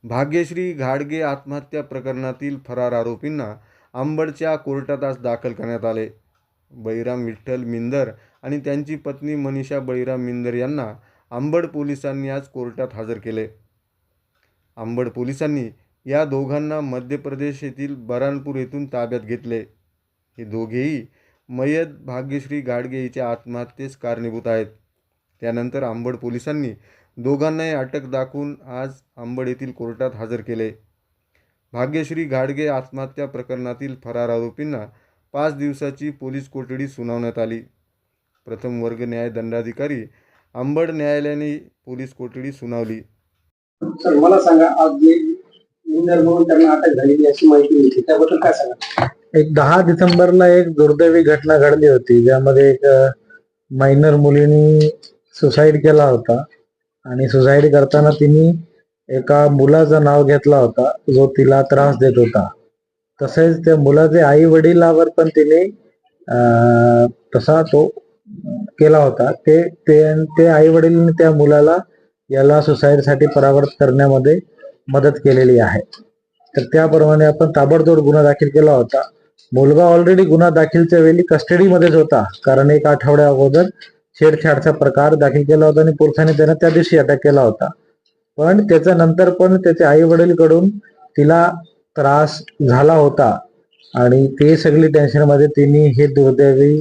भाग्यश्री घाडगे आत्महत्या प्रकरणातील फरार आरोपींना अंबडच्या कोर्टात आज दाखल करण्यात आले. बळीराम विठ्ठल मिंदर आणि त्यांची पत्नी मनीषा बळीराम मिंदर यांना अंबड पोलिसांनी आज कोर्टात हजर केले. अंबड पोलिसांनी या दोघांना मध्य प्रदेश येथील बरानपूर येथून ताब्यात घेतले. हे दोघेही मयत भाग्यश्री घाडगे हिच्या आत्महत्येस कारणीभूत आहेत. त्यानंतर अंबड पोलिसांनी दोघांनाही अटक दाखवून आज अंबड येथील कोर्टात हजर केले. भाग्यश्री घाडगे आत्महत्या प्रकरणातील फरार आरोपींना 5 दिवसाची पोलीस कोठडी सुनावण्यात आली. प्रथम वर्ग न्याय दंडाधिकारी अंबड न्यायालयाने पोलीस कोठडी सुनावली. सर मला सांगा, आज जे मिंदर म्हणून त्यांना अटक झालेली अशी माहिती मिळते, त्याबद्दल काय सांगा? एक 10 डिसेंबरला एक दुर्दैवी घटना घडली होती, ज्यामध्ये एक मायनर मुलीने सुसाईड केला होता आणि सुसाईड करताना तिने एका मुलाचं नाव घेतला होता जो तिला त्रास देत होता. तसेच त्या मुलाचे आई वडिलावर पण तिने तसा तो केला होता. ते आई वडिलांनी त्या मुलाला याला सुसाईडसाठी परावृत्त करण्यामध्ये मदत केलेली आहे. तर त्याप्रमाणे आपण ताबडतोब गुन्हा दाखल केला होता. मुलगा ऑलरेडी गुन्हा दाखलच्या वेळी कस्टडीमध्येच होता, कारण 1 आठवड्या अगोदर छेडछाडचा प्रकार दाखल केला होता आणि पोलिसांनी त्यांना त्या दिवशी अटक केला होता. पण त्याच्यानंतर पण त्याच्या आई वडील कडून तिला त्रास झाला होता आणि ते सगळी टेन्शनमध्ये तिने हे दुर्दैवी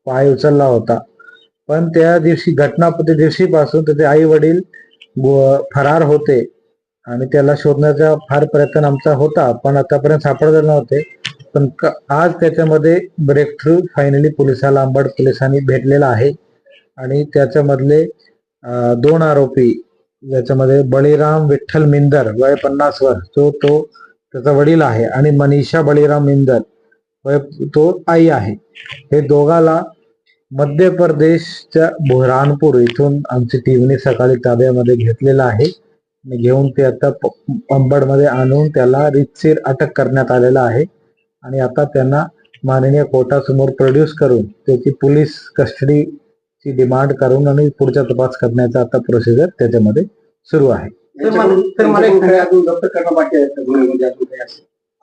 पाय उचलला होता. पण त्या दिवशी घटनापती दिवशीपासून त्याचे आई वडील फरार होते आणि त्याला शोधण्याचा फार प्रयत्न आमचा होता, पण आतापर्यंत सापडले नव्हते. पण आज त्याच्यामध्ये ब्रेक थ्रू फायनली पोलिसाला अंबड पोलिसांनी भेटलेला आहे आणि त्याच्यामधले 2 आरोपी, ज्याच्यामध्ये बळीराम विठ्ठल मिंदर वय 50 वर्ष तो त्याचा वडील आहे आणि मनीषा बळीराम मिंदर वय तो आई आहे. हे दोघाला मध्य प्रदेशच्या बुरहानपूर इथून आमची टीमने सकाळी ताब्यामध्ये घेतलेला आहे आणि घेऊन ते आता अंबडमध्ये आणून त्याला रीतसर अटक करण्यात आलेला आहे आणि आता त्यांना माननीय कोर्टासमोर प्रोड्यूस करून त्याची पोलीस कस्टडीची डिमांड करून आणि पुढचा तपास करण्याचा आता प्रोसिजर त्याच्यामध्ये सुरू आहे.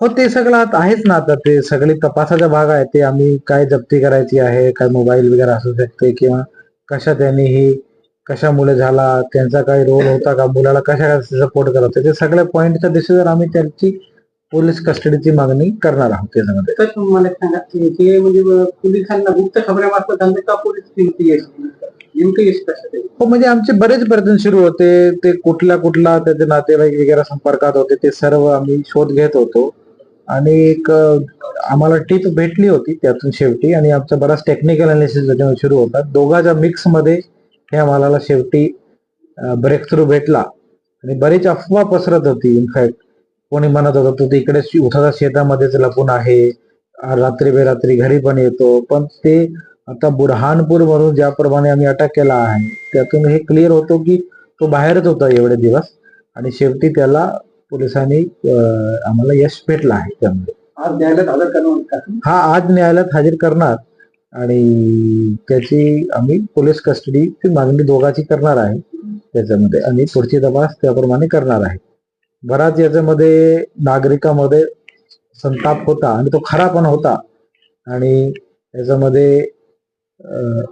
हो, ते सगळं आता आहेच ना. आता ते सगळी तपासाचा भाग आहे. ते आम्ही काय जप्ती करायची आहे, काय मोबाईल वगैरे असू शकते किंवा कशा त्यांनी ही कशामुळे झाला, त्यांचा काही रोल होता का, मुलाला कशा सपोर्ट करत, ते सगळ्या पॉईंटच्या दिशेवर आम्ही त्यांची पोलीस कस्टडीची मागणी करणार आहोत. त्याच्यामध्ये मला सांगा की म्हणजे पोलिसांना गुप्त खबऱ्यामार्फत का पोलीस हो, म्हणजे आमचे बरेच प्रयत्न सुरू होते. ते कुठला त्याचे नातेवाईक वगैरे संपर्कात होते, ते सर्व आम्ही शोध घेत होतो आणि एक आम्हाला टीप भेटली होती त्यातून शेवटी, आणि आमचा बराच टेक्निकल अनालिसिस त्याच्यामध्ये सुरू होता. दोघांच्या मिक्स मध्ये हे आम्हाला शेवटी ब्रेक थ्रू भेटला आणि बरीच अफवा पसरत होती. इनफॅक्ट कोणी म्हणत होतं तो इकडे उठाचा शेतामध्येच लपून आहे, रात्री बेरात्री घरी पण येतो. पण ते आता बुरहानपूर वरून ज्याप्रमाणे आम्ही अटक केला आहे त्यातून हे क्लिअर होतो की तो बाहेरच होता एवढे दिवस आणि शेवटी त्याला पोलिसांनी आम्हाला यश भेटलं आहे. त्यामध्ये आज न्यायालयात हजर करणार. आज न्यायालयात हजर करणार आणि त्याची आम्ही पोलीस कस्टडीची मागणी दोघांची करणार आहे त्याच्यामध्ये आणि पुढची तपास त्याप्रमाणे करणार आहे. बराच याच्यामध्ये नागरिकांमध्ये संताप होता आणि तो खरा पण होता आणि याच्यामध्ये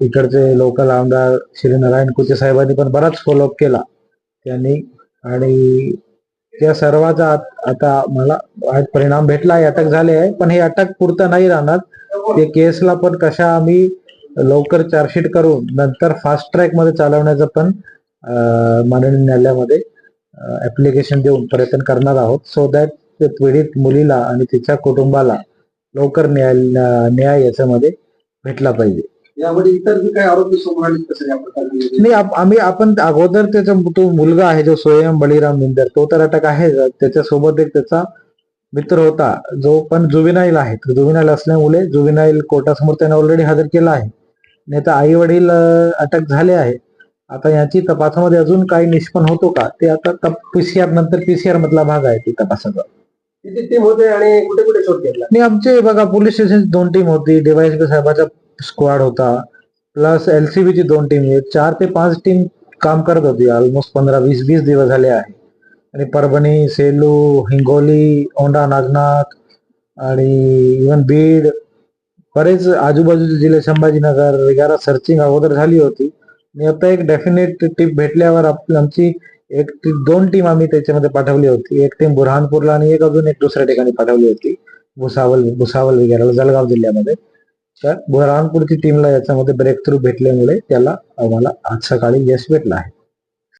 इकडचे लोकल आमदार श्री नारायण कुचे साहेबांनी पण बराच फॉलोअप केला त्यांनी आणि त्या सर्वाचा आता मला परिणाम भेटला आहे, अटक झाली आहे. पण हे अटक पुरतं नाही राहणार. ते केसला पण कशा आम्ही लवकर चार्जशीट करून नंतर फास्ट ट्रॅक मध्ये चालवण्याचं पण माननीय न्यायालयामध्ये ऍप्लिकेशन देऊन प्रयत्न करणार आहोत, सो दॅट पीडित मुलीला आणि तिच्या कुटुंबाला लवकर न्याय याच्यामध्ये भेटला पाहिजे. यामध्ये इतर काही आरोपी समोर आले नाही, आपण अगोदर त्याचा तो मुलगा आहे जो स्वयं बळीराम मिंदर, तो तर अटक आहे. त्याच्यासोबत एक त्याचा मित्र होता जो पण जुविनाईल आहे. जुविनाईल असल्यामुळे जुविनाईल कोर्टासमोर त्याने ऑलरेडी हजर केला आहे. नाही तर आई वडील अटक झाले आहे. आता याची तपासामध्ये अजून काही निष्पन्न होतो का ते आता पीसीआर नंतर पीसीआर मधला भाग आहे ती तपासाचा. टीम होते आणि कुठे कुठे शोध घेतला. नाही, आमचे बघा पोलीस स्टेशन 2 टीम होती, डीवायएसपी साहेबाचा स्क्वॉड होता, प्लस एलसीबीची 2 टीम, 4 ते 5 टीम काम करत होती. ऑलमोस्ट 15-20 दिवस झाले आहे आणि परभणी, सेलू, हिंगोली, औंढा नागनाथ आणि इव्हन बीड, बरेच आजूबाजूचे जिल्हे, संभाजीनगर वगैरे सर्चिंग अगोदर झाली होती. आणि आता एक डेफिनेट टीप भेटल्यावर आमची एक दोन टीम आम्ही त्याच्यामध्ये पाठवली होती. एक टीम बुरहानपूरला आणि एक अजून एक दुसऱ्या ठिकाणी पाठवली होती, भुसावल वगैरे जळगाव जिल्ह्यामध्ये. तर बुरहानपूरची टीमला याच्यामध्ये ब्रेक थ्रू भेटल्यामुळे त्याला आम्हाला आज सकाळी यश भेटलं आहे.